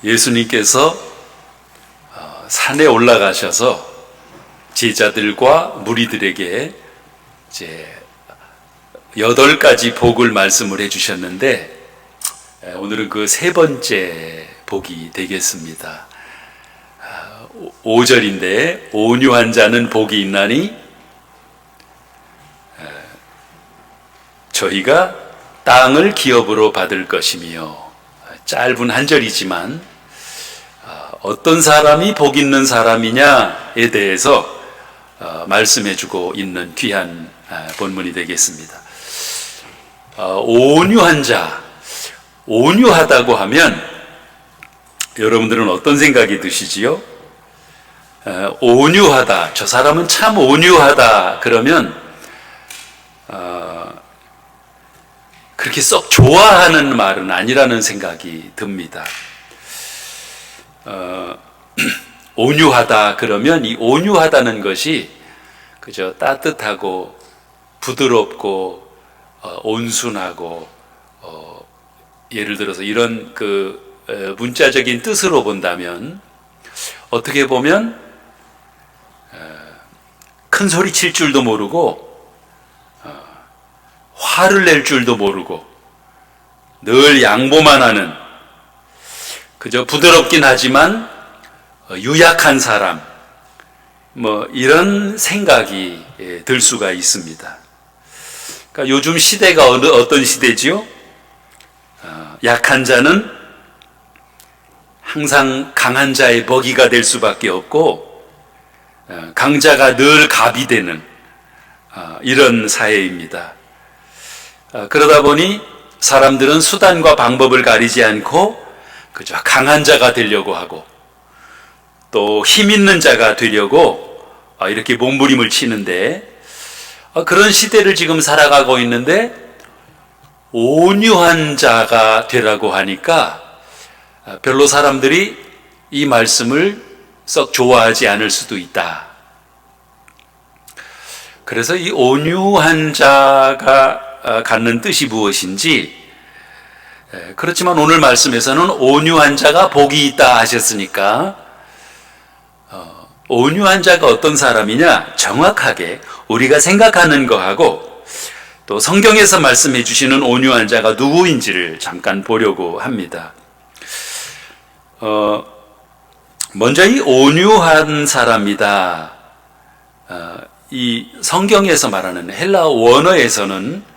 예수님께서 산에 올라가셔서 제자들과 무리들에게 이제 8가지 복을 말씀을 해주셨는데, 오늘은 그 세 번째 복이 되겠습니다. 5절인데, 온유한 자는 복이 있나니 저희가 땅을 기업으로 받을 것이며, 짧은 한 절이지만 어떤 사람이 복 있는 사람이냐에 대해서 말씀해주고 있는 귀한 본문이 되겠습니다. 온유한 자, 온유하다고 하면 여러분들은 어떤 생각이 드시지요? 온유하다, 저 사람은 참 온유하다 그러면 그렇게 썩 좋아하는 말은 아니라는 생각이 듭니다. 온유하다 그러면 이 온유하다는 것이 그저 따뜻하고 부드럽고 온순하고 예를 들어서 이런 그 문자적인 뜻으로 본다면 어떻게 보면 큰 소리 칠 줄도 모르고 화를 낼 줄도 모르고 늘 양보만 하는, 그저 부드럽긴 하지만 유약한 사람, 이런 생각이 들 수가 있습니다. 그러니까 요즘 시대가 어떤 시대지요? 약한 자는 항상 강한 자의 먹이가 될 수밖에 없고, 강자가 늘 갑이 되는 이런 사회입니다. 그러다 보니 사람들은 수단과 방법을 가리지 않고 그저 강한 자가 되려고 하고, 또 힘 있는 자가 되려고 이렇게 몸부림을 치는데, 그런 시대를 지금 살아가고 있는데 온유한 자가 되라고 하니까 별로 사람들이 이 말씀을 썩 좋아하지 않을 수도 있다. 그래서 이 온유한 자가 갖는 뜻이 무엇인지, 그렇지만 오늘 말씀에서는 온유한 자가 복이 있다 하셨으니까 온유한 자가 어떤 사람이냐, 정확하게 우리가 생각하는 거하고 또 성경에서 말씀해 주시는 온유한 자가 누구인지를 잠깐 보려고 합니다. 먼저 이 온유한 사람이다, 이 성경에서 말하는 헬라어 원어에서는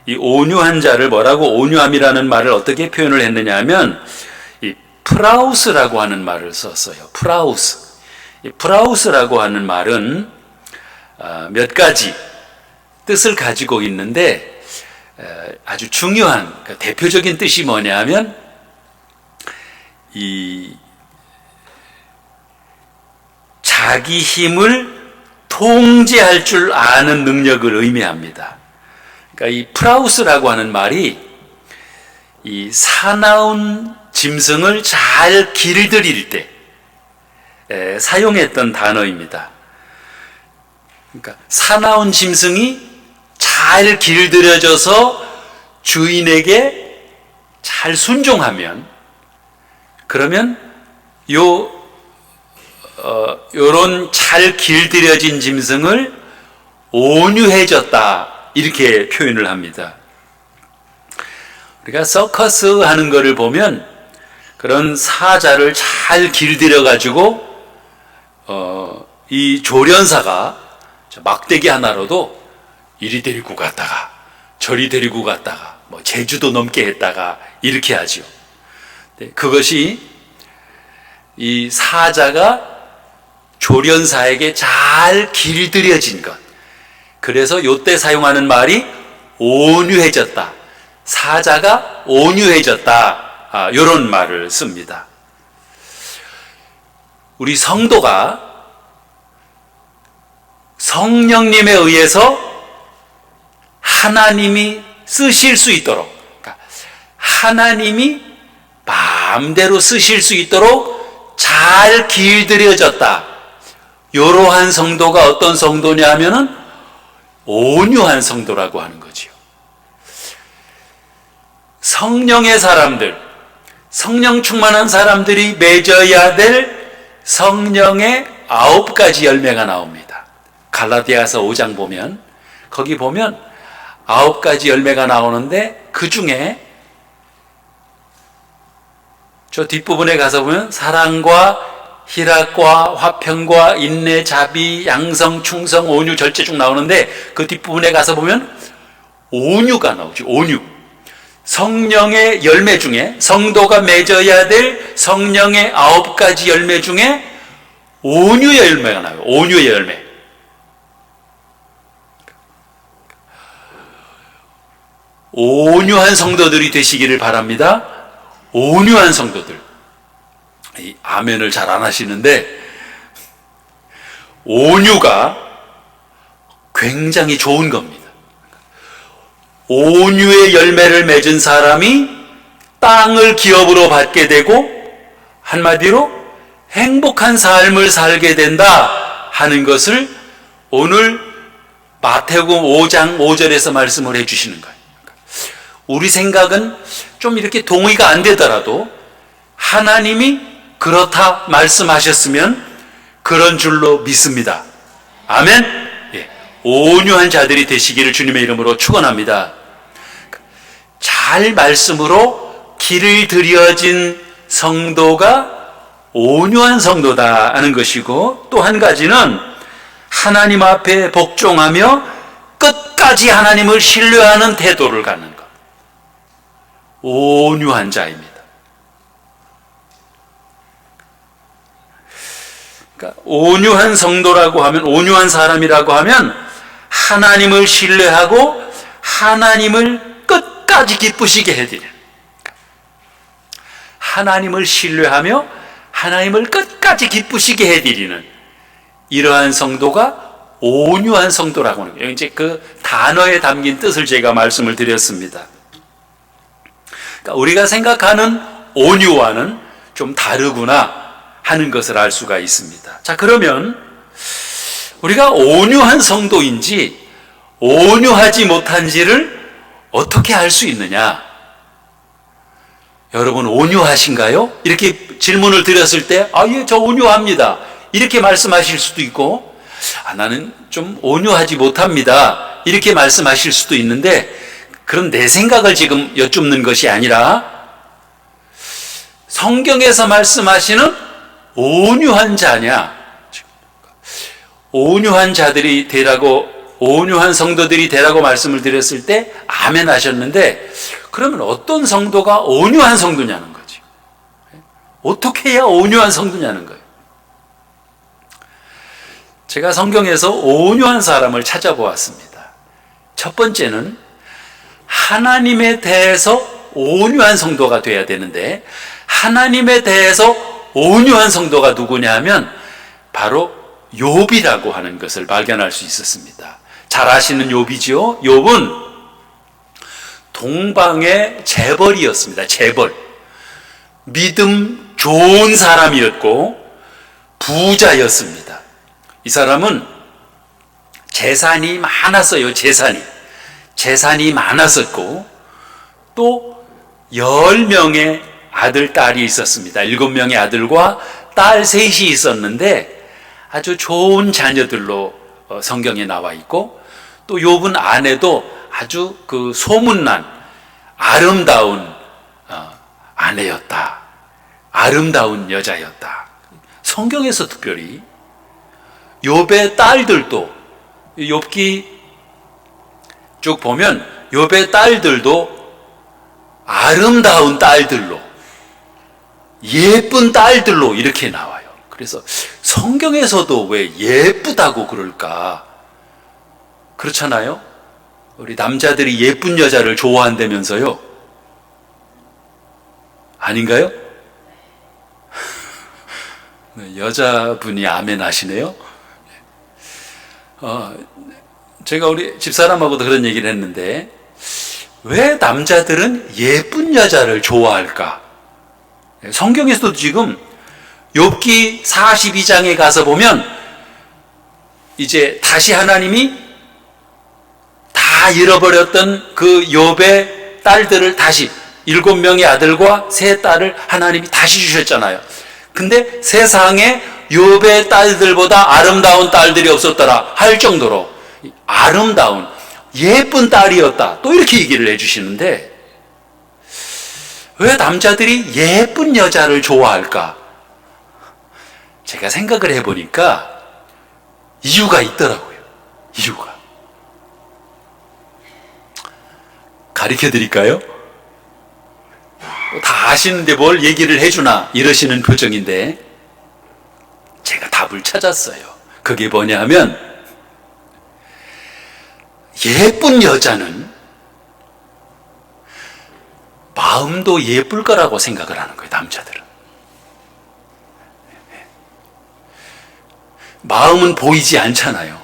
이 온유한 자를 뭐라고, 온유함이라는 말을 어떻게 표현을 했느냐 하면 이 프라우스라고 하는 말을 썼어요. 프라우스. 이 프라우스라고 하는 말은 몇 가지 뜻을 가지고 있는데 아주 중요한 대표적인 뜻이 뭐냐 하면 이 자기 힘을 통제할 줄 아는 능력을 의미합니다. 그러니까 이 프라우스라고 하는 말이 이 사나운 짐승을 잘 길들일 때 사용했던 단어입니다. 그러니까 사나운 짐승이 잘 길들여져서 주인에게 잘 순종하면, 그러면 요런 잘 길들여진 짐승을 온유해졌다, 이렇게 표현을 합니다. 우리가 서커스 하는 거를 보면 그런 사자를 잘 길들여 가지고 이 조련사가 막대기 하나로도 이리 데리고 갔다가 저리 데리고 갔다가 제주도 넘게 했다가 이렇게 하죠. 그것이 이 사자가 조련사에게 잘 길들여진 것, 그래서 요때 사용하는 말이 온유해졌다, 사자가 온유해졌다, 이런 말을 씁니다. 우리 성도가 성령님에 의해서 하나님이 쓰실 수 있도록, 그러니까 하나님이 마음대로 쓰실 수 있도록 잘 길들여졌다, 이러한 성도가 어떤 성도냐 하면은 온유한 성도라고 하는 거지요. 성령의 사람들, 성령 충만한 사람들이 맺어야 될 성령의 9가지 열매가 나옵니다. 갈라디아서 5장 보면, 거기 보면 9가지 열매가 나오는데, 그 중에 저 뒷부분에 가서 보면 사랑과 희락과 화평과 인내, 자비, 양성, 충성, 온유, 절제 쭉 나오는데, 그 뒷부분에 가서 보면 온유가 나오죠. 온유. 성령의 열매 중에, 성도가 맺어야 될 성령의 9가지 열매 중에 온유의 열매가 나와요. 온유의 열매. 온유한 성도들이 되시기를 바랍니다. 온유한 성도들. 이 아멘을 잘 안 하시는데, 온유가 굉장히 좋은 겁니다. 온유의 열매를 맺은 사람이 땅을 기업으로 받게 되고, 한마디로 행복한 삶을 살게 된다 하는 것을 오늘 마태복음 5장 5절에서 말씀을 해주시는 거예요. 우리 생각은 좀 이렇게 동의가 안 되더라도 하나님이 그렇다 말씀하셨으면 그런 줄로 믿습니다. 아멘. 예. 온유한 자들이 되시기를 주님의 이름으로 축원합니다. 잘 말씀으로 길을 들여진 성도가 온유한 성도다 하는 것이고, 또 한 가지는 하나님 앞에 복종하며 끝까지 하나님을 신뢰하는 태도를 갖는 것. 온유한 자입니다. 그러니까 온유한 성도라고 하면, 온유한 사람이라고 하면 하나님을 신뢰하고 하나님을 끝까지 기쁘시게 해드리는, 하나님을 신뢰하며 하나님을 끝까지 기쁘시게 해드리는 이러한 성도가 온유한 성도라고 하는 거예요. 이제 그 단어에 담긴 뜻을 제가 말씀을 드렸습니다. 그러니까 우리가 생각하는 온유와는 좀 다르구나 하는 것을 알 수가 있습니다. 자, 그러면 우리가 온유한 성도인지 온유하지 못한지를 어떻게 알 수 있느냐? 여러분 온유하신가요? 이렇게 질문을 드렸을 때, 예, 저 온유합니다, 이렇게 말씀하실 수도 있고, 나는 좀 온유하지 못합니다, 이렇게 말씀하실 수도 있는데, 그런 내 생각을 지금 여쭙는 것이 아니라 성경에서 말씀하시는 온유한 자냐, 온유한 자들이 되라고, 온유한 성도들이 되라고 말씀을 드렸을 때 아멘 하셨는데, 그러면 어떤 성도가 온유한 성도냐는 거지. 어떻게 해야 온유한 성도냐는 거예요. 제가 성경에서 온유한 사람을 찾아보았습니다. 첫 번째는 하나님에 대해서 온유한 성도가 돼야 되는데, 하나님에 대해서 온유한 성도가 누구냐 하면 바로 욥이라고 하는 것을 발견할 수 있었습니다. 잘 아시는 욥이지요. 욥은 동방의 재벌이었습니다. 재벌. 믿음 좋은 사람이었고 부자였습니다. 이 사람은 재산이 많았어요. 재산이 많았었고, 또 10명의 아들, 딸이 있었습니다. 7명의 아들과 딸 셋이 있었는데 아주 좋은 자녀들로 성경에 나와 있고, 또 욥은 아내도 아주 그 소문난 아름다운 아내였다. 아름다운 여자였다. 성경에서 특별히 욥의 딸들도, 욥기 쭉 보면 욥의 딸들도 아름다운 딸들로, 예쁜 딸들로 이렇게 나와요. 그래서 성경에서도 왜 예쁘다고 그럴까? 그렇잖아요? 우리 남자들이 예쁜 여자를 좋아한다면서요? 아닌가요? 여자분이 아멘 하시네요. 제가 우리 집사람하고도 그런 얘기를 했는데, 왜 남자들은 예쁜 여자를 좋아할까? 성경에서도 지금 욥기 42장에 가서 보면 이제 다시 하나님이 다 잃어버렸던 그 욥의 딸들을 다시 7명의 아들과 3딸을 하나님이 다시 주셨잖아요. 근데 세상에 욥의 딸들보다 아름다운 딸들이 없었더라 할 정도로 아름다운 예쁜 딸이었다, 또 이렇게 얘기를 해주시는데, 왜 남자들이 예쁜 여자를 좋아할까? 제가 생각을 해보니까 이유가 있더라고요. 이유가. 가르쳐 드릴까요? 다 아시는데 뭘 얘기를 해주나 이러시는 표정인데, 제가 답을 찾았어요. 그게 뭐냐 하면, 예쁜 여자는 마음도 예쁠 거라고 생각을 하는 거예요, 남자들은. 마음은 보이지 않잖아요.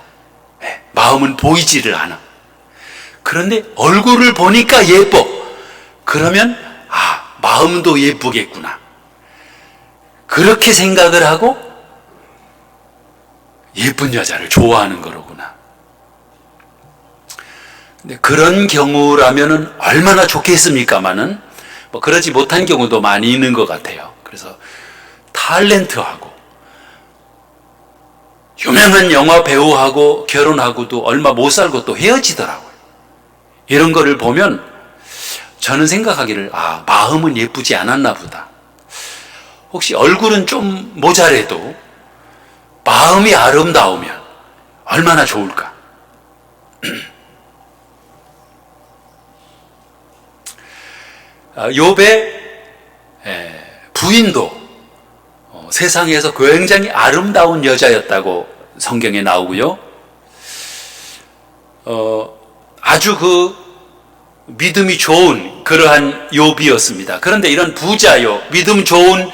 마음은 보이지를 않아. 그런데 얼굴을 보니까 예뻐. 그러면 마음도 예쁘겠구나, 그렇게 생각을 하고 예쁜 여자를 좋아하는 거로구나. 근데 그런 경우라면은 얼마나 좋겠습니까마는 뭐 그러지 못한 경우도 많이 있는 것 같아요. 그래서 탤런트하고 유명한 영화 배우하고 결혼하고도 얼마 못 살고 또 헤어지더라고요. 이런 거를 보면 저는 생각하기를, 마음은 예쁘지 않았나 보다. 혹시 얼굴은 좀 모자라도 마음이 아름다우면 얼마나 좋을까. 욥의 부인도 세상에서 굉장히 아름다운 여자였다고 성경에 나오고요. 아주 믿음이 좋은 그러한 욥이었습니다. 그런데 이런 부자요, 믿음 좋은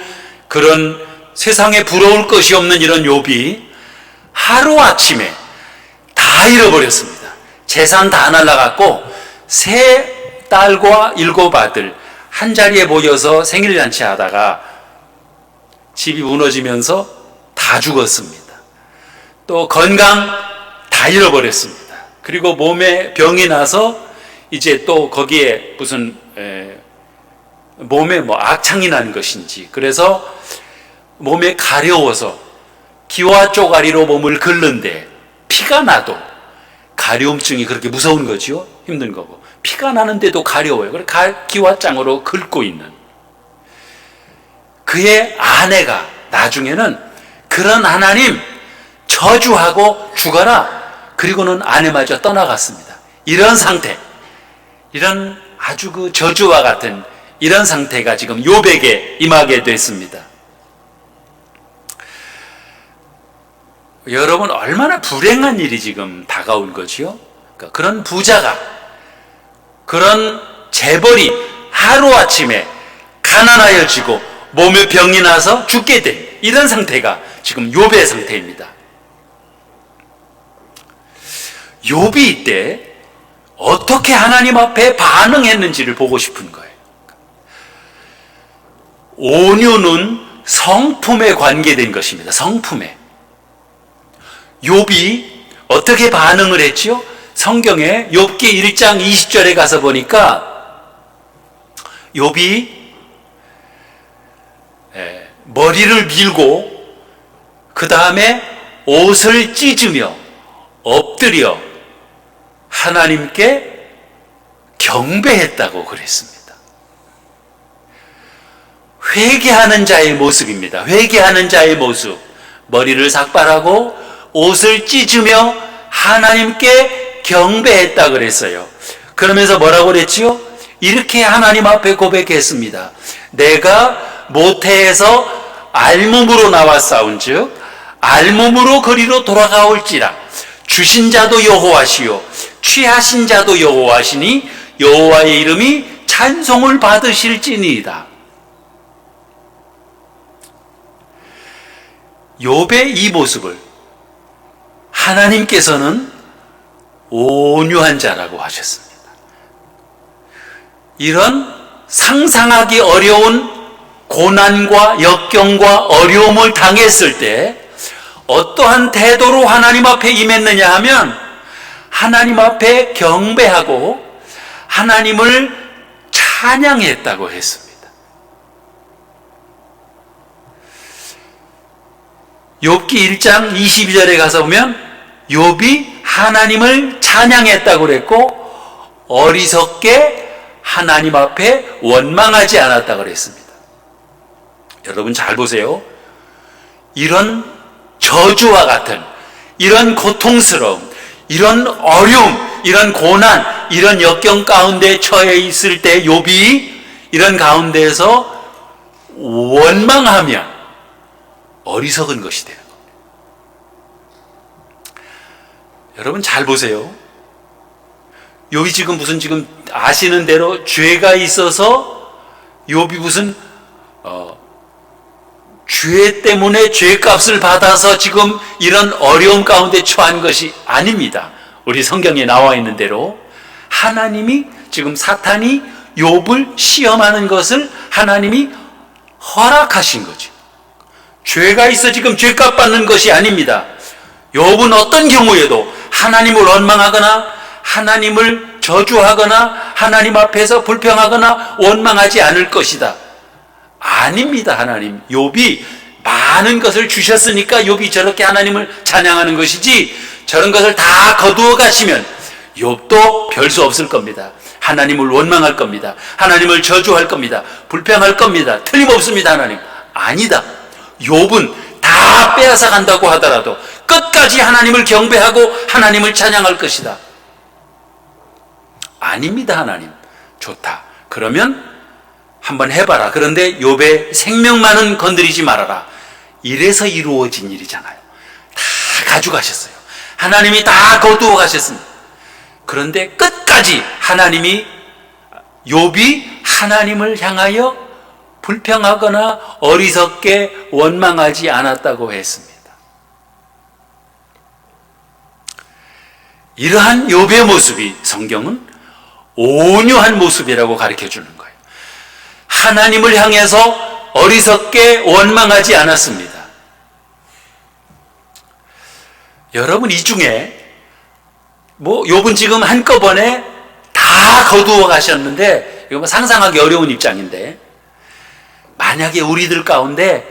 그런 세상에 부러울 것이 없는 이런 욥이 하루아침에 다 잃어버렸습니다. 재산 다 날라갔고 3딸과 7아들 한 자리에 모여서 생일잔치 하다가 집이 무너지면서 다 죽었습니다. 또 건강 다 잃어버렸습니다. 그리고 몸에 병이 나서 이제 또 거기에 무슨 몸에 악창이 난 것인지, 그래서 몸에 가려워서 기와 쪼가리로 몸을 긁는데 피가 나도, 가려움증이 그렇게 무서운 거지요. 힘든 거고 피가 나는데도 가려워요. 그래서 기와장으로 긁고 있는 그의 아내가 나중에는 그런 하나님 저주하고 죽어라, 그리고는 아내마저 떠나갔습니다. 이런 상태, 이런 아주 저주와 같은 이런 상태가 지금 욥에게 임하게 됐습니다. 여러분, 얼마나 불행한 일이 지금 다가온 거지요? 그러니까 그런 부자가, 그런 재벌이 하루아침에 가난하여지고 몸에 병이 나서 죽게 된 이런 상태가 지금 욥의 상태입니다. 욥이 이때 어떻게 하나님 앞에 반응했는지를 보고 싶은 거예요. 온유는 성품에 관계된 것입니다. 성품에. 욥이 어떻게 반응을 했지요? 성경에 욥기 1장 20절에 가서 보니까 욥이 머리를 밀고 그 다음에 옷을 찢으며 엎드려 하나님께 경배했다고 그랬습니다. 회개하는 자의 모습입니다. 회개하는 자의 모습. 머리를 삭발하고 옷을 찢으며 하나님께 경배했다 그랬어요. 그러면서 뭐라고 그랬지요? 이렇게 하나님 앞에 고백했습니다. 내가 모태에서 알몸으로 나왔사온즉 알몸으로 거리로 돌아가올지라. 주신 자도 여호와시요 취하신 자도 여호와시니 여호와의 이름이 찬송을 받으실지니이다. 욥의 이 모습을 하나님께서는 온유한 자라고 하셨습니다. 이런 상상하기 어려운 고난과 역경과 어려움을 당했을 때 어떠한 태도로 하나님 앞에 임했느냐 하면 하나님 앞에 경배하고 하나님을 찬양했다고 했습니다. 욥기 1장 22절에 가서 보면 욥이 하나님을 찬양했다고 그랬고 어리석게 하나님 앞에 원망하지 않았다고 그랬습니다. 여러분 잘 보세요. 이런 저주와 같은 이런 고통스러움, 이런 어려움, 이런 고난, 이런 역경 가운데 처해 있을 때 욥이 이런 가운데에서 원망하면 어리석은 것이 되는 겁니다. 여러분 잘 보세요. 욥이 지금 아시는 대로 죄가 있어서 욥이 무슨 죄 때문에 죄값을 받아서 지금 이런 어려움 가운데 처한 것이 아닙니다. 우리 성경에 나와 있는 대로 하나님이 지금 사탄이 욥을 시험하는 것을 하나님이 허락하신 거죠. 죄가 있어 지금 죄값 받는 것이 아닙니다. 욥은 어떤 경우에도 하나님을 원망하거나 하나님을 저주하거나 하나님 앞에서 불평하거나 원망하지 않을 것이다. 아닙니다. 하나님. 욥이 많은 것을 주셨으니까 욥이 저렇게 하나님을 찬양하는 것이지 저런 것을 다 거두어 가시면 욥도 별 수 없을 겁니다. 하나님을 원망할 겁니다. 하나님을 저주할 겁니다. 불평할 겁니다. 틀림없습니다. 하나님. 아니다. 욥은 다 빼앗아 간다고 하더라도 끝까지 하나님을 경배하고 하나님을 찬양할 것이다. 아닙니다. 하나님. 좋다. 그러면 한번 해봐라. 그런데 욥의 생명만은 건드리지 말아라. 이래서 이루어진 일이잖아요. 다 가져가셨어요. 하나님이 다 거두어 가셨습니다. 그런데 끝까지 하나님이 욥이 하나님을 향하여 불평하거나 어리석게 원망하지 않았다고 했습니다. 이러한 욥의 모습이 성경은 온유한 모습이라고 가르쳐주는 거예요. 하나님을 향해서 어리석게 원망하지 않았습니다. 여러분 이 중에 욥은 지금 한꺼번에 다 거두어 가셨는데 이거 상상하기 어려운 입장인데 만약에 우리들 가운데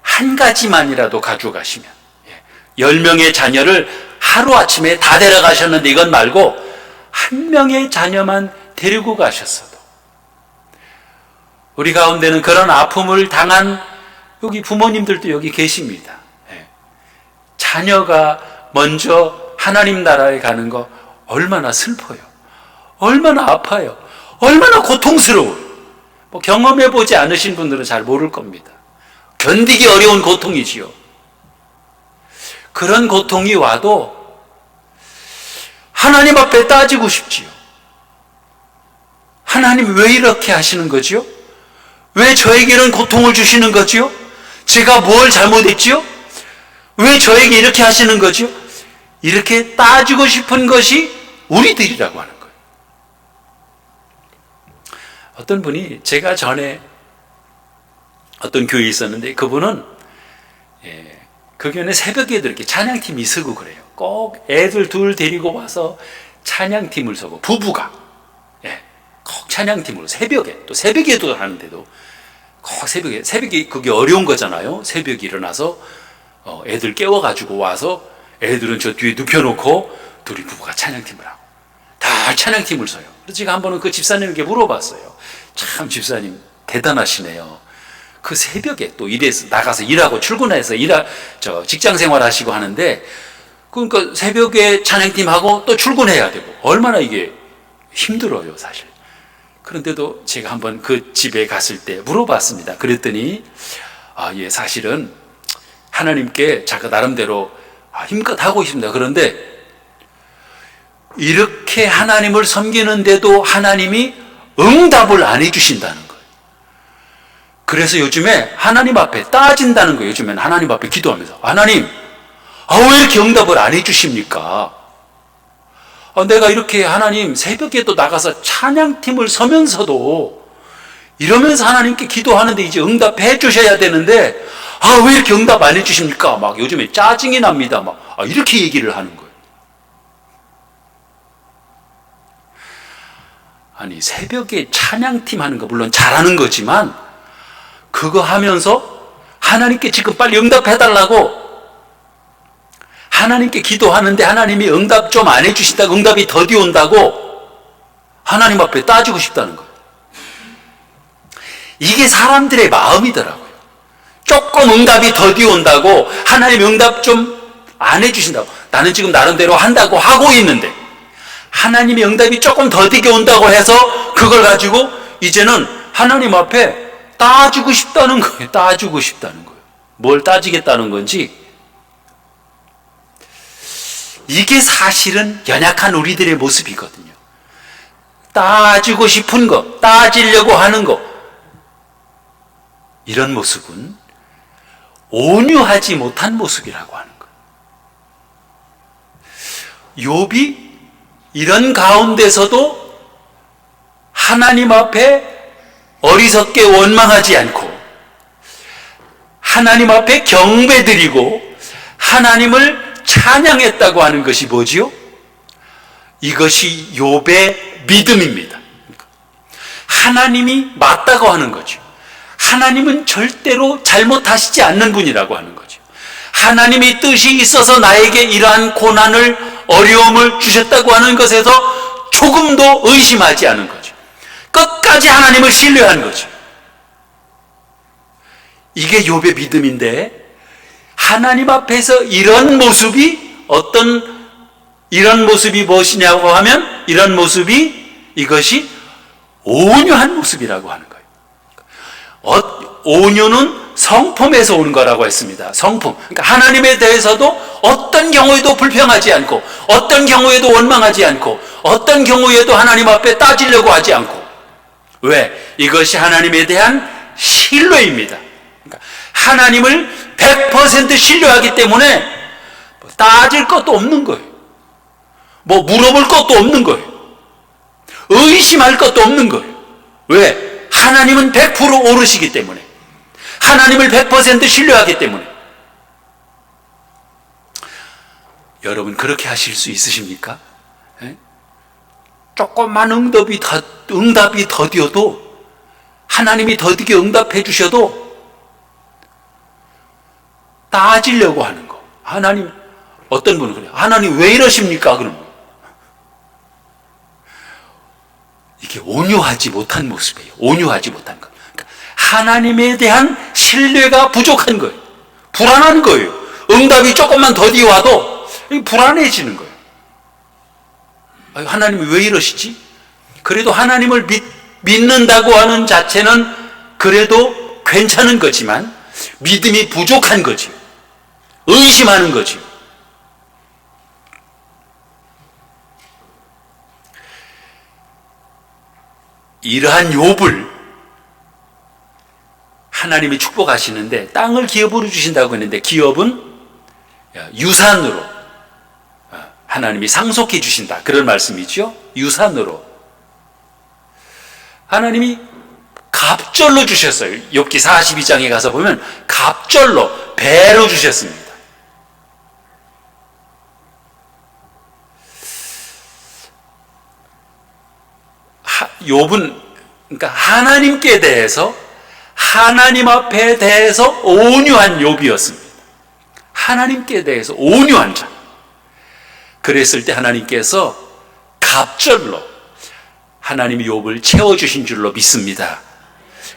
한 가지만이라도 가져가시면 10명의 자녀를 하루아침에 다 데려가셨는데 이건 말고 한 명의 자녀만 데리고 가셨어도 우리 가운데는 그런 아픔을 당한 여기 부모님들도 여기 계십니다. 자녀가 먼저 하나님 나라에 가는 거 얼마나 슬퍼요. 얼마나 아파요. 얼마나 고통스러워요. 경험해보지 않으신 분들은 잘 모를 겁니다. 견디기 어려운 고통이지요. 그런 고통이 와도 하나님 앞에 따지고 싶지요. 하나님 왜 이렇게 하시는 거지요? 왜 저에게 이런 고통을 주시는 거지요? 제가 뭘 잘못했지요? 왜 저에게 이렇게 하시는 거지요? 이렇게 따지고 싶은 것이 우리들이라고 하는 거예요. 어떤 분이 제가 전에 어떤 교회에 있었는데 그분은 그 교회는 새벽에도 이렇게 찬양팀이 서고 그래요. 꼭 애들 둘 데리고 와서 찬양팀을 서고 부부가 꼭 찬양팀으로 새벽에 또 새벽에도 하는데도 꼭 새벽에 그게 어려운 거잖아요. 새벽에 일어나서 애들 깨워가지고 와서 애들은 저 뒤에 눕혀놓고 둘이 부부가 찬양팀을 하고 다 찬양팀을 서요. 그래서 제가 한 번은 그 집사님에게 물어봤어요. 참 집사님 대단하시네요. 그 새벽에 또 나가서 일하고 출근해서 직장 생활 하시고 하는데 그러니까 새벽에 찬양팀하고 또 출근해야 되고 얼마나 이게 힘들어요 사실. 그런데도 제가 한번 그 집에 갔을 때 물어봤습니다. 그랬더니 사실은 하나님께 자기가 나름대로 힘껏 하고 있습니다. 그런데 이렇게 하나님을 섬기는데도 하나님이 응답을 안 해주신다는 거예요. 그래서 요즘에 하나님 앞에 따진다는 거예요. 요즘에는 하나님 앞에 기도하면서 하나님 왜 이렇게 응답을 안 해주십니까? 내가 이렇게 하나님 새벽에도 나가서 찬양팀을 서면서도 이러면서 하나님께 기도하는데 이제 응답해 주셔야 되는데 왜 이렇게 응답 안 해주십니까? 막 요즘에 짜증이 납니다. 이렇게 얘기를 하는 거예요. 아니, 새벽에 찬양팀 하는 거 물론 잘하는 거지만 그거 하면서 하나님께 지금 빨리 응답해달라고 하나님께 기도하는데 하나님이 응답 좀 안 해주신다고, 응답이 더디 온다고 하나님 앞에 따지고 싶다는 거예요. 이게 사람들의 마음이더라고요. 조금 응답이 더디 온다고 하나님 응답 좀 안 해주신다고, 나는 지금 나름대로 한다고 하고 있는데 하나님의 응답이 조금 더디게 온다고 해서 그걸 가지고 이제는 하나님 앞에 따지고 싶다는 거예요. 따지고 싶다는 거예요. 뭘 따지겠다는 건지. 이게 사실은 연약한 우리들의 모습이거든요. 따지고 싶은 거, 따지려고 하는 거, 이런 모습은 온유하지 못한 모습이라고 하는 거예요. 욥이 이런 가운데서도 하나님 앞에 어리석게 원망하지 않고 하나님 앞에 경배드리고 하나님을 찬양했다고 하는 것이 뭐지요? 이것이 욥의 믿음입니다. 하나님이 맞다고 하는 거죠. 하나님은 절대로 잘못하시지 않는 분이라고 하는 거죠. 하나님이 뜻이 있어서 나에게 이러한 고난을, 어려움을 주셨다고 하는 것에서 조금도 의심하지 않은 거죠. 끝까지 하나님을 신뢰한 거죠. 이게 욥의 믿음인데, 하나님 앞에서 이런 모습이 이런 모습이 무엇이냐고 하면, 이런 모습이 이것이 온유한 모습이라고 하는 거예요. 온유는 성품에서 오는 거라고 했습니다. 성품. 그러니까 하나님에 대해서도 어떤 경우에도 불평하지 않고, 어떤 경우에도 원망하지 않고, 어떤 경우에도 하나님 앞에 따지려고 하지 않고. 왜? 이것이 하나님에 대한 신뢰입니다. 그러니까 하나님을 100% 신뢰하기 때문에 따질 것도 없는 거예요. 뭐 물어볼 것도 없는 거예요. 의심할 것도 없는 거예요. 왜? 하나님은 100% 오르시기 때문에. 하나님을 100% 신뢰하기 때문에. 여러분 그렇게 하실 수 있으십니까? 조금만 응답이 더디어도, 하나님이 더디게 응답해 주셔도 따지려고 하는 거. 하나님, 어떤 분은 그래요. 하나님 왜 이러십니까? 그러면 이게 온유하지 못한 모습이에요. 온유하지 못한 것. 그러니까 하나님에 대한 신뢰가 부족한 거예요. 불안한 거예요. 응답이 조금만 더디 와도 불안해지는 거예요. 하나님이 왜 이러시지? 그래도 하나님을 믿는다고 하는 자체는 그래도 괜찮은 거지만 믿음이 부족한 거지. 의심하는 거지. 이러한 욥을 하나님이 축복하시는데 땅을 기업으로 주신다고 했는데, 기업은 유산으로 하나님이 상속해 주신다, 그런 말씀이죠. 유산으로 하나님이 갑절로 주셨어요. 욥기 42장에 가서 보면 갑절로, 배로 주셨습니다. 욥은 그러니까 하나님께 대해서, 하나님 앞에 대해서 온유한 욥이었습니다. 하나님께 대해서 온유한 자. 그랬을 때 하나님께서 갑절로 하나님이 욥을 채워주신 줄로 믿습니다.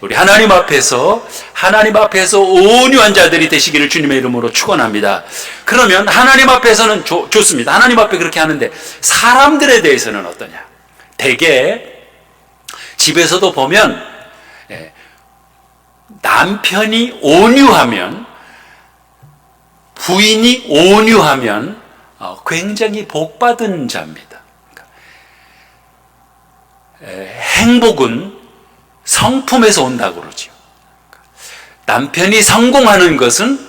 우리 하나님 앞에서 온유한 자들이 되시기를 주님의 이름으로 축원합니다. 그러면 하나님 앞에서는 좋습니다. 하나님 앞에 그렇게 하는데 사람들에 대해서는 어떠냐? 대개 집에서도 보면 남편이 온유하면, 부인이 온유하면 굉장히 복받은 자입니다. 행복은 성품에서 온다고 그러죠. 남편이 성공하는 것은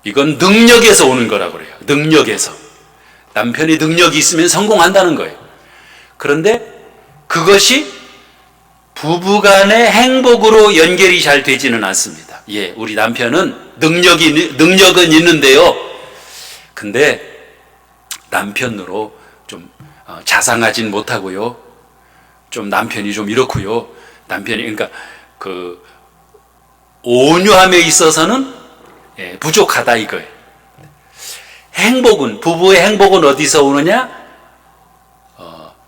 이건 능력에서 오는 거라고 그래요. 능력에서. 남편이 능력이 있으면 성공한다는 거예요. 그런데 그것이 부부간의 행복으로 연결이 잘 되지는 않습니다. 우리 남편은 능력은 있는데요. 근데 남편으로 좀 자상하진 못하고요. 좀 남편이 좀 이렇고요. 남편이 그러니까 그 온유함에 있어서는 부족하다 이거예요. 행복은, 부부의 행복은 어디서 오느냐?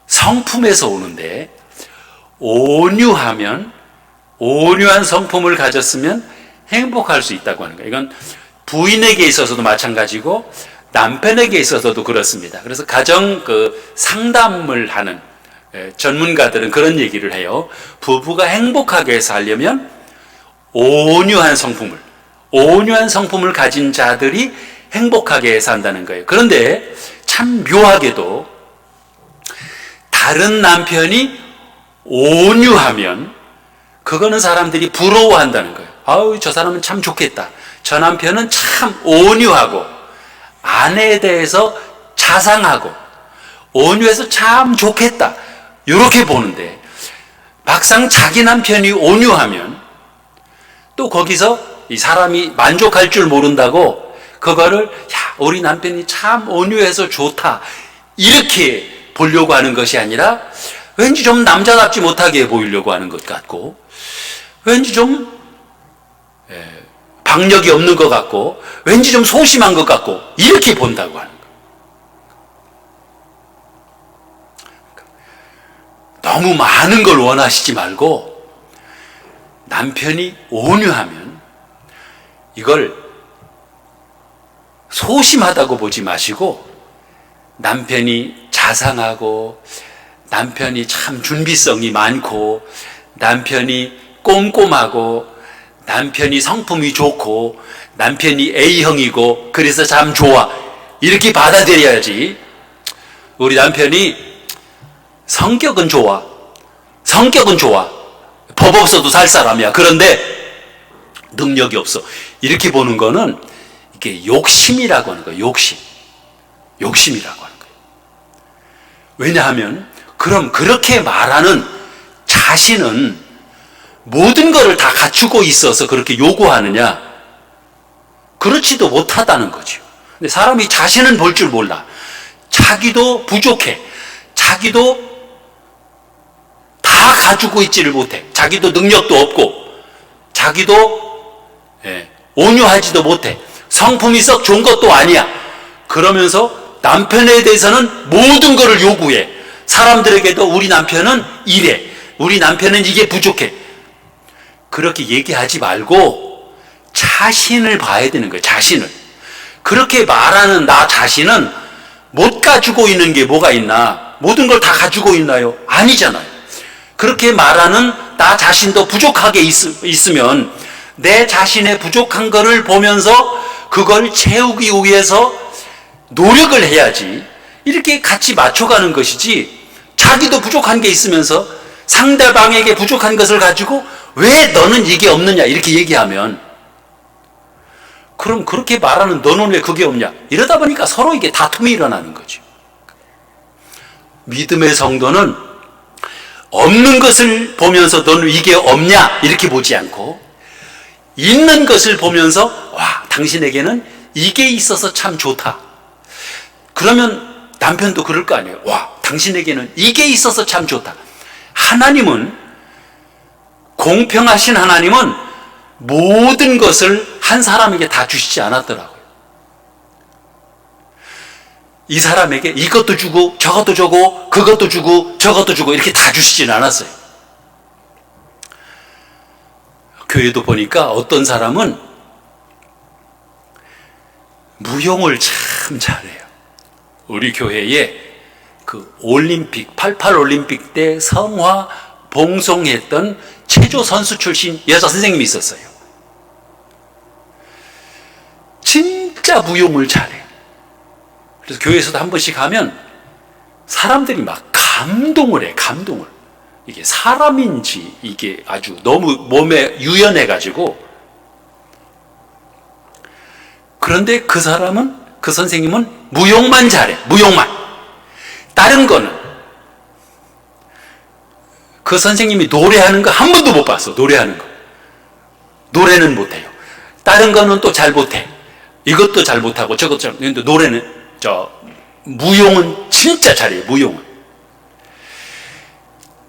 성품에서 오는데, 온유한 성품을 가졌으면 행복할 수 있다고 하는 거예요. 이건 부인에게 있어서도 마찬가지고 남편에게 있어서도 그렇습니다. 그래서 가정 상담을 하는 전문가들은 그런 얘기를 해요. 부부가 행복하게 살려면 온유한 성품을 가진 자들이 행복하게 산다는 거예요. 그런데 참 묘하게도 다른 남편이 온유하면 그거는 사람들이 부러워한다는 거예요. 아우, 저 사람은 참 좋겠다. 저 남편은 참 온유하고 아내에 대해서 자상하고 온유해서 참 좋겠다. 이렇게 보는데 막상 자기 남편이 온유하면 또 거기서 이 사람이 만족할 줄 모른다고 그거를 우리 남편이 참 온유해서 좋다 이렇게 보려고 하는 것이 아니라 왠지 좀 남자답지 못하게 보이려고 하는 것 같고 왠지 좀 박력이 없는 것 같고 왠지 좀 소심한 것 같고 이렇게 본다고 하는 거예요. 너무 많은 걸 원하시지 말고 남편이 온유하면 이걸 소심하다고 보지 마시고 남편이 자상하고 남편이 참 준비성이 많고 남편이 꼼꼼하고 남편이 성품이 좋고 남편이 A형이고 그래서 참 좋아 이렇게 받아들여야지. 우리 남편이 성격은 좋아 법 없어도 살 사람이야 그런데 능력이 없어 이렇게 보는 거는 이게 욕심이라고 하는 거예요. 욕심이라고 하는 거예요. 왜냐하면 그럼 그렇게 말하는 자신은 모든 것을 다 갖추고 있어서 그렇게 요구하느냐? 그렇지도 못하다는 거죠. 근데 사람이 자신은 볼 줄 몰라. 자기도 부족해. 자기도 다 가지고 있지를 못해. 자기도 능력도 없고 자기도 온유하지도 못해. 성품이 썩 좋은 것도 아니야. 그러면서 남편에 대해서는 모든 것을 요구해. 사람들에게도 우리 남편은 이래. 우리 남편은 이게 부족해. 그렇게 얘기하지 말고 자신을 봐야 되는 거예요. 자신을. 그렇게 말하는 나 자신은 못 가지고 있는 게 뭐가 있나? 모든 걸 다 가지고 있나요? 아니잖아요. 그렇게 말하는 나 자신도 부족하게 있으면 내 자신의 부족한 것을 보면서 그걸 채우기 위해서 노력을 해야지. 이렇게 같이 맞춰가는 것이지 자기도 부족한 게 있으면서 상대방에게 부족한 것을 가지고 왜 너는 이게 없느냐 이렇게 얘기하면 그럼 그렇게 말하는 너는 왜 그게 없냐 이러다 보니까 서로 이게 다툼이 일어나는 거죠. 믿음의 성도는 없는 것을 보면서 너는 이게 없냐 이렇게 보지 않고 있는 것을 보면서 와 당신에게는 이게 있어서 참 좋다. 그러면 남편도 그럴 거 아니에요. 와 당신에게는 이게 있어서 참 좋다. 하나님은 공평하신 하나님은 모든 것을 한 사람에게 다 주시지 않았더라고요. 이 사람에게 이것도 주고 저것도 주고 그것도 주고 저것도 주고 이렇게 다 주시진 않았어요. 교회도 보니까 어떤 사람은 무용을 참 잘해요. 우리 교회에 그 올림픽 88 올림픽 때 성화 봉송했던 체조 선수 출신 여자 선생님이 있었어요. 진짜 무용을 잘해. 그래서 교회에서도 한 번씩 하면 사람들이 막 감동을 해. 감동을. 이게 사람인지 이게 아주 너무 몸에 유연해가지고. 그런데 그 사람은, 그 선생님은 무용만 잘해. 무용만. 다른 거는 그 선생님이 노래하는 거 한 번도 못 봤어. 노래하는 거. 노래는 못해요. 다른 거는 또 잘 못해. 이것도 잘 못하고 저것도 잘 못해. 근데 노래는 무용은 진짜 잘해요. 무용은.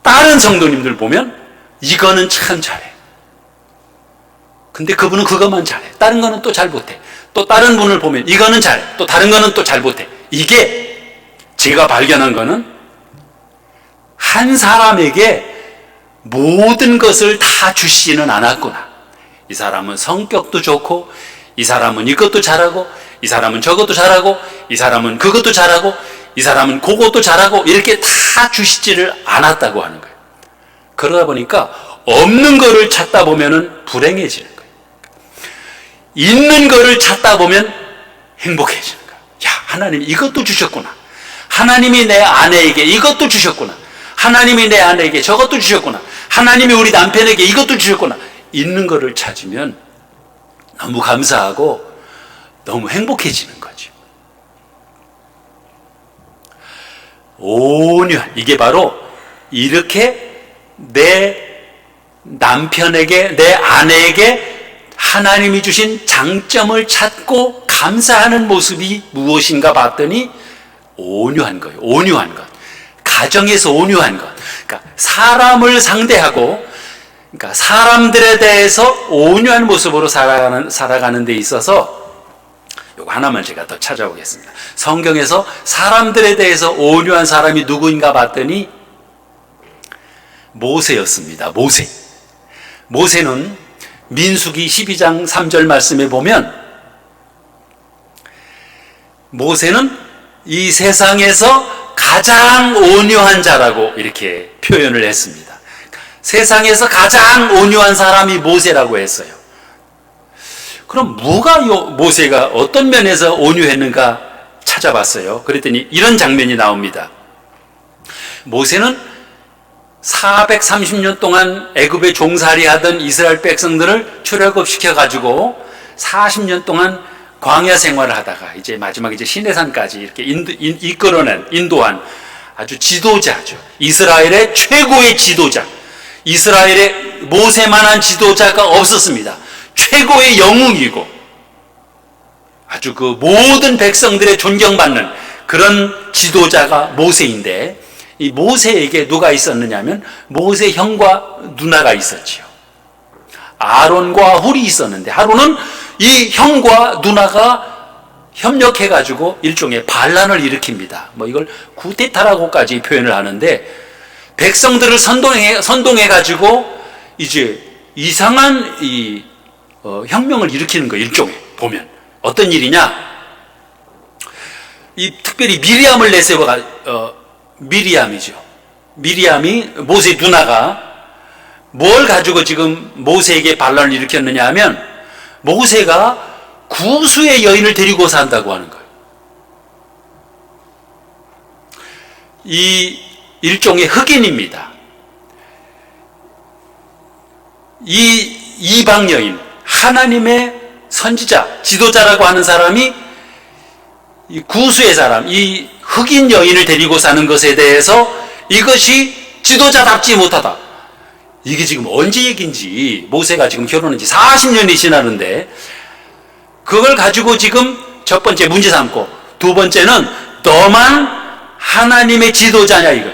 다른 성도님들 보면 이거는 참 잘해. 근데 그분은 그것만 잘해. 다른 거는 또 잘 못해. 또 다른 분을 보면 이거는 잘해. 또 다른 거는 또 잘 못해. 이게 제가 발견한 거는 한 사람에게 모든 것을 다 주시지는 않았구나. 이 사람은 성격도 좋고, 이 사람은 이것도 잘하고, 이 사람은 저것도 잘하고, 이 사람은 그것도 잘하고, 이 사람은 그것도 잘하고, 이렇게 다 주시지를 않았다고 하는 거예요. 그러다 보니까 없는 거를 찾다 보면은 불행해지는 거예요. 있는 거를 찾다 보면 행복해지는 거예요. 야, 하나님이 이것도 주셨구나. 하나님이 내 아내에게 이것도 주셨구나. 하나님이 내 아내에게 저것도 주셨구나. 하나님이 우리 남편에게 이것도 주셨구나. 있는 거를 찾으면 너무 감사하고 너무 행복해지는 거죠. 온유한, 이게 바로 이렇게 내 남편에게, 내 아내에게 하나님이 주신 장점을 찾고 감사하는 모습이 무엇인가 봤더니 온유한 거예요. 온유한 것. 가정에서 온유한 것. 그러니까 사람을 상대하고, 그러니까 사람들에 대해서 온유한 모습으로 살아가는 데 있어서 요거 하나만 제가 더 찾아오겠습니다. 성경에서 사람들에 대해서 온유한 사람이 누구인가 봤더니 모세였습니다. 모세. 모세는 민수기 12장 3절 말씀에 보면 모세는 이 세상에서 가장 온유한 자라고 이렇게 표현을 했습니다. 세상에서 가장 온유한 사람이 모세라고 했어요. 그럼 뭐가 모세가 어떤 면에서 온유했는가 찾아봤어요. 그랬더니 이런 장면이 나옵니다. 모세는 430년 동안 애굽에 종살이하던 이스라엘 백성들을 출애굽시켜가지고 40년 동안 광야 생활을 하다가 이제 마지막에 시내산까지 이렇게 이끌어낸, 인도한 아주 지도자죠. 이스라엘의 최고의 지도자. 이스라엘에 모세만한 지도자가 없었습니다. 최고의 영웅이고 아주 그 모든 백성들의 존경받는 그런 지도자가 모세인데, 이 모세에게 누가 있었느냐 하면 모세 형과 누나가 있었지요. 아론과 훌이 있었는데, 아론은 이 형과 누나가 협력해가지고 일종의 반란을 일으킵니다. 뭐 이걸 구테타라고까지 표현을 하는데, 백성들을 선동해가지고 이제 이상한 혁명을 일으키는 거. 일종의 보면 어떤 일이냐, 특별히 미리암을 내세워가 미리암이죠. 미리암이 모세 누나가 뭘 가지고 지금 모세에게 반란을 일으켰느냐 하면, 모세가 구수의 여인을 데리고 산다고 하는 거예요. 이 일종의 흑인입니다. 이 이방 여인, 하나님의 선지자, 지도자라고 하는 사람이 이 구수의 사람, 이 흑인 여인을 데리고 사는 것에 대해서 이것이 지도자답지 못하다. 이게 지금 언제 얘기인지, 모세가 지금 결혼한 지 40년이 지나는데 그걸 가지고 지금 첫 번째 문제 삼고, 두 번째는 너만 하나님의 지도자냐 이거.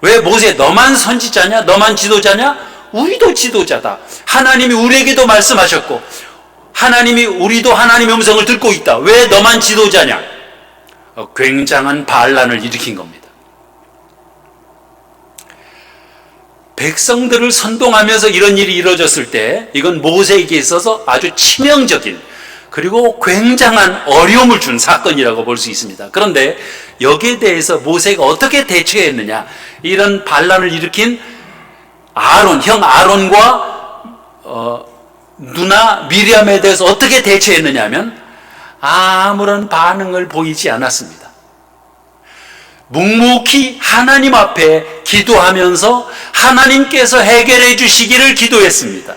왜 모세 너만 선지자냐, 너만 지도자냐? 우리도 지도자다. 하나님이 우리에게도 말씀하셨고 하나님이 우리도 하나님의 음성을 듣고 있다. 왜 너만 지도자냐? 굉장한 반란을 일으킨 겁니다. 백성들을 선동하면서 이런 일이 이루어졌을 때 이건 모세에게 있어서 아주 치명적인 그리고 굉장한 어려움을 준 사건이라고 볼 수 있습니다. 그런데 여기에 대해서 모세가 어떻게 대처했느냐, 이런 반란을 일으킨 형 아론과 누나 미리암에 대해서 어떻게 대처했느냐 하면 아무런 반응을 보이지 않았습니다. 묵묵히 하나님 앞에 기도하면서 하나님께서 해결해 주시기를 기도했습니다.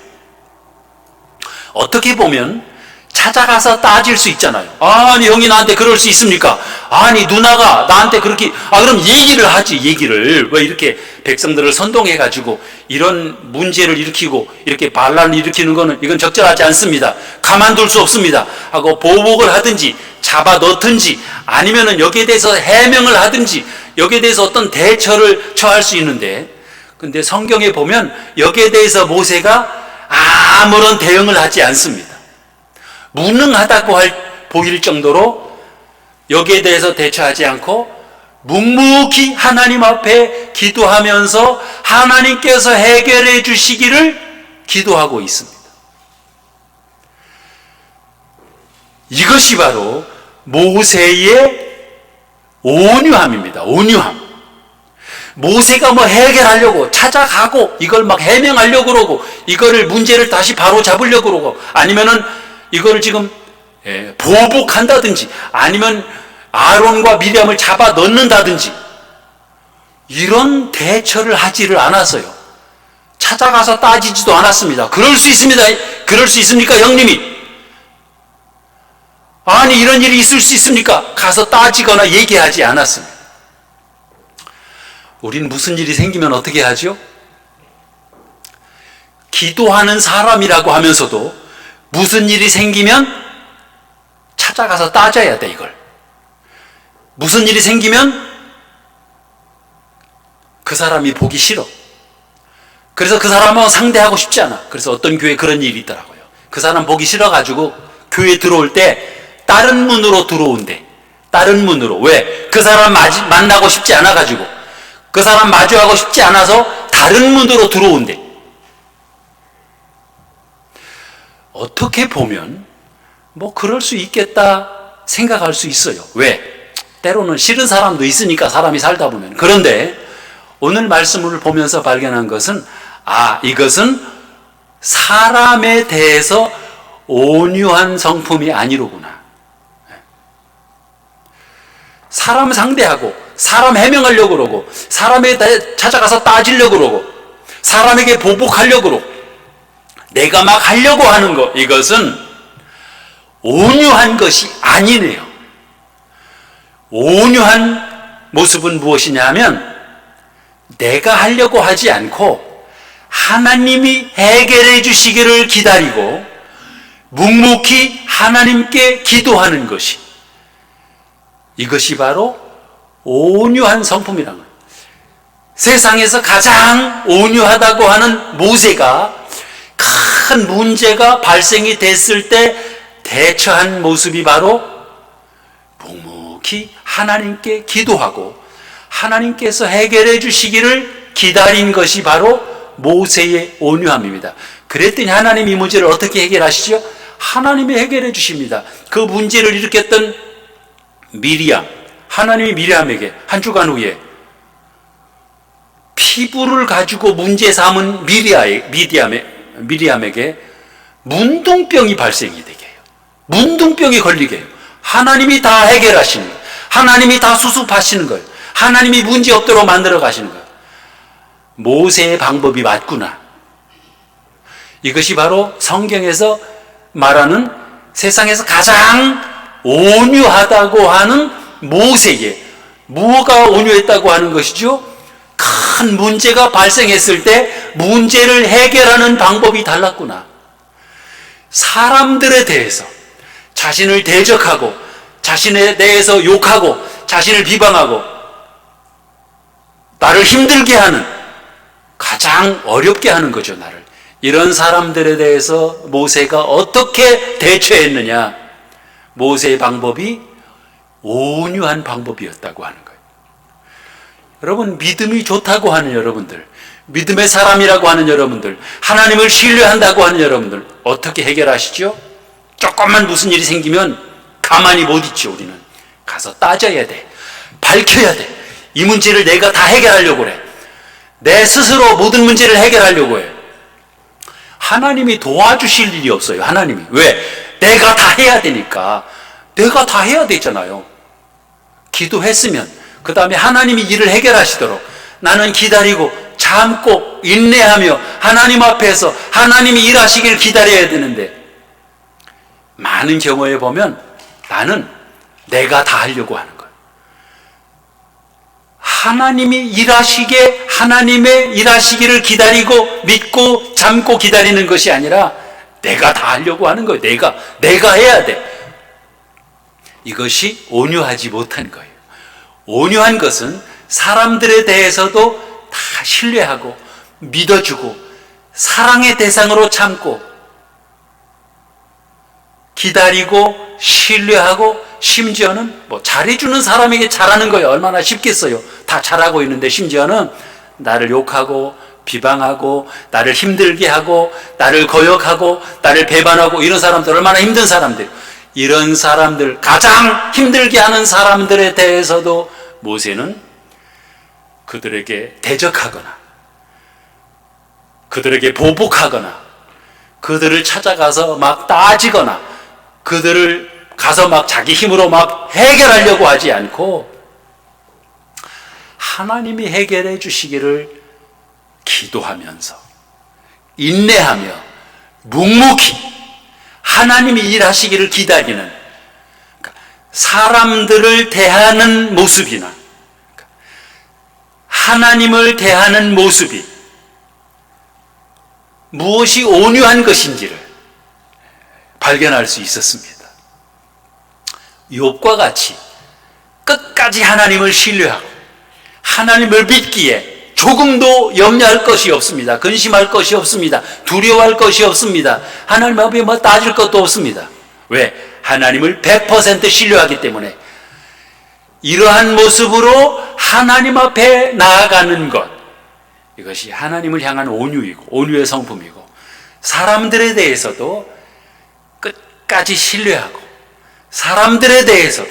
어떻게 보면 찾아가서 따질 수 있잖아요. 아니 형이 나한테 그럴 수 있습니까? 아니 누나가 나한테 그렇게, 그럼 얘기를 하지. 얘기를 왜 이렇게 백성들을 선동해가지고 이런 문제를 일으키고 이렇게 반란을 일으키는 거는 이건 적절하지 않습니다. 가만둘 수 없습니다 하고 보복을 하든지 잡아 넣든지 아니면은 여기에 대해서 해명을 하든지 여기에 대해서 어떤 대처를 처할 수 있는데, 근데 성경에 보면 여기에 대해서 모세가 아무런 대응을 하지 않습니다. 무능하다고 보일 정도로 여기에 대해서 대처하지 않고 묵묵히 하나님 앞에 기도하면서 하나님께서 해결해 주시기를 기도하고 있습니다. 이것이 바로 모세의 온유함입니다. 온유함. 모세가 뭐 해결하려고 찾아가고 이걸 막 해명하려고 그러고 이거를 문제를 다시 바로 잡으려고 그러고 아니면은 이거를 지금 보복한다든지 아니면 아론과 미리암을 잡아 넣는다든지 이런 대처를 하지를 않았어요. 찾아가서 따지지도 않았습니다. 그럴 수 있습니다. 그럴 수 있습니까, 형님이? 아니, 이런 일이 있을 수 있습니까? 가서 따지거나 얘기하지 않았습니다. 우린 무슨 일이 생기면 어떻게 하죠? 기도하는 사람이라고 하면서도 무슨 일이 생기면 찾아가서 따져야 돼, 이걸. 무슨 일이 생기면 그 사람이 보기 싫어. 그래서 그 사람하고 상대하고 싶지 않아. 그래서 어떤 교회에 그런 일이 있더라고요. 그 사람 보기 싫어가지고 교회 들어올 때 다른 문으로 들어온대. 다른 문으로. 왜? 그 사람 만나고 싶지 않아가지고. 그 사람 마주하고 싶지 않아서 다른 문으로 들어온대. 어떻게 보면 뭐 그럴 수 있겠다 생각할 수 있어요. 왜? 때로는 싫은 사람도 있으니까 사람이 살다 보면. 그런데 오늘 말씀을 보면서 발견한 것은 이것은 사람에 대해서 온유한 성품이 아니로구나. 사람 상대하고 사람 해명하려고 그러고 사람에 찾아가서 따지려고 그러고 사람에게 보복하려고 그러고 내가 막 하려고 하는 것, 이것은 온유한 것이 아니네요. 온유한 모습은 무엇이냐 하면 내가 하려고 하지 않고 하나님이 해결해 주시기를 기다리고 묵묵히 하나님께 기도하는 것이, 이것이 바로 온유한 성품이란 거예요. 세상에서 가장 온유하다고 하는 모세가 큰 문제가 발생이 됐을 때 대처한 모습이 바로 묵묵히 하나님께 기도하고 하나님께서 해결해 주시기를 기다린 것이 바로 모세의 온유함입니다. 그랬더니 하나님 이 문제를 어떻게 해결하시죠? 하나님이 해결해 주십니다. 그 문제를 일으켰던 미리암, 하나님이 미리암에게 한 주간 후에 피부를 가지고 문제 삼은 미리암에게 문둥병이 발생이 되게 해요. 문둥병이 걸리게 해요. 하나님이 다 해결하시는 거예요. 하나님이 다 수습하시는 거예요. 하나님이 문제 없도록 만들어 가시는 거예요. 모세의 방법이 맞구나. 이것이 바로 성경에서 말하는 세상에서 가장 온유하다고 하는 모세의, 뭐가 온유했다고 하는 것이죠? 큰 문제가 발생했을 때 문제를 해결하는 방법이 달랐구나. 사람들에 대해서 자신을 대적하고 자신에 대해서 욕하고 자신을 비방하고 나를 힘들게 하는, 가장 어렵게 하는 거죠, 나를. 이런 사람들에 대해서 모세가 어떻게 대처했느냐? 모세의 방법이 온유한 방법이었다고 하는 거예요. 여러분, 믿음이 좋다고 하는 여러분들, 믿음의 사람이라고 하는 여러분들, 하나님을 신뢰한다고 하는 여러분들, 어떻게 해결하시죠? 조금만 무슨 일이 생기면 가만히 못 있죠. 우리는 가서 따져야 돼. 밝혀야 돼. 이 문제를 내가 다 해결하려고 그래. 내 스스로 모든 문제를 해결하려고 해. 하나님이 도와주실 일이 없어요. 하나님이. 왜? 내가 다 해야 되니까. 내가 다 해야 되잖아요. 기도했으면 그 다음에 하나님이 일을 해결하시도록 나는 기다리고 참고 인내하며 하나님 앞에서 하나님이 일하시길 기다려야 되는데, 많은 경우에 보면 나는 내가 다 하려고 하는 거예요. 하나님이 일하시게, 하나님의 일하시기를 기다리고 믿고 참고 기다리는 것이 아니라 내가 다 하려고 하는 거예요. 내가 해야 돼. 이것이 온유하지 못한 거예요. 온유한 것은 사람들에 대해서도 다 신뢰하고 믿어주고 사랑의 대상으로 참고 기다리고 신뢰하고 심지어는 뭐 잘해주는 사람에게 잘하는 거예요. 얼마나 쉽겠어요. 다 잘하고 있는데 심지어는 나를 욕하고 비방하고 나를 힘들게 하고 나를 거역하고 나를 배반하고 이런 사람들 얼마나 힘든 사람들, 이런 사람들, 가장 힘들게 하는 사람들에 대해서도 모세는 그들에게 대적하거나 그들에게 보복하거나 그들을 찾아가서 막 따지거나 그들을 가서 막 자기 힘으로 막 해결하려고 하지 않고 하나님이 해결해 주시기를 기도하면서 인내하며 묵묵히 하나님이 일하시기를 기다리는, 사람들을 대하는 모습이나 하나님을 대하는 모습이 무엇이 온유한 것인지를 발견할 수 있었습니다. 욥과 같이 끝까지 하나님을 신뢰하고 하나님을 믿기에 조금도 염려할 것이 없습니다. 근심할 것이 없습니다. 두려워할 것이 없습니다. 하나님 앞에 뭐 따질 것도 없습니다. 왜? 하나님을 100% 신뢰하기 때문에. 이러한 모습으로 하나님 앞에 나아가는 것, 이것이 하나님을 향한 온유이고 온유의 성품이고, 사람들에 대해서도 끝까지 신뢰하고 사람들에 대해서도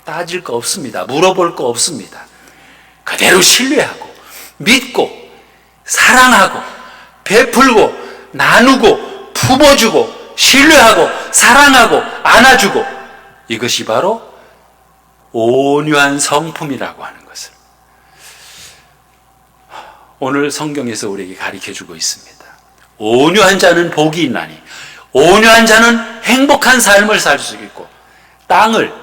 따질 거 없습니다. 물어볼 거 없습니다. 그대로 신뢰하고 믿고 사랑하고 베풀고 나누고 품어주고 신뢰하고 사랑하고 안아주고, 이것이 바로 온유한 성품이라고 하는 것을 오늘 성경에서 우리에게 가르쳐주고 있습니다. 온유한 자는 복이 있나니, 온유한 자는 행복한 삶을 살 수 있고,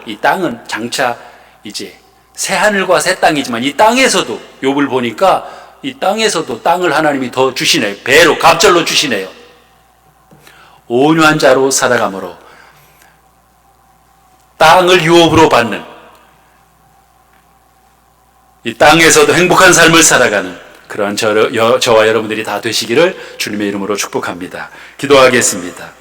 이 땅은 장차 이제 새 하늘과 새 땅이지만 이 땅에서도, 욥을 보니까 이 땅에서도 땅을 하나님이 더 주시네요. 배로 갑절로 주시네요. 온유한 자로 살아가므로 땅을 유업으로 받는, 이 땅에서도 행복한 삶을 살아가는 그러한 저와 여러분들이 다 되시기를 주님의 이름으로 축복합니다. 기도하겠습니다.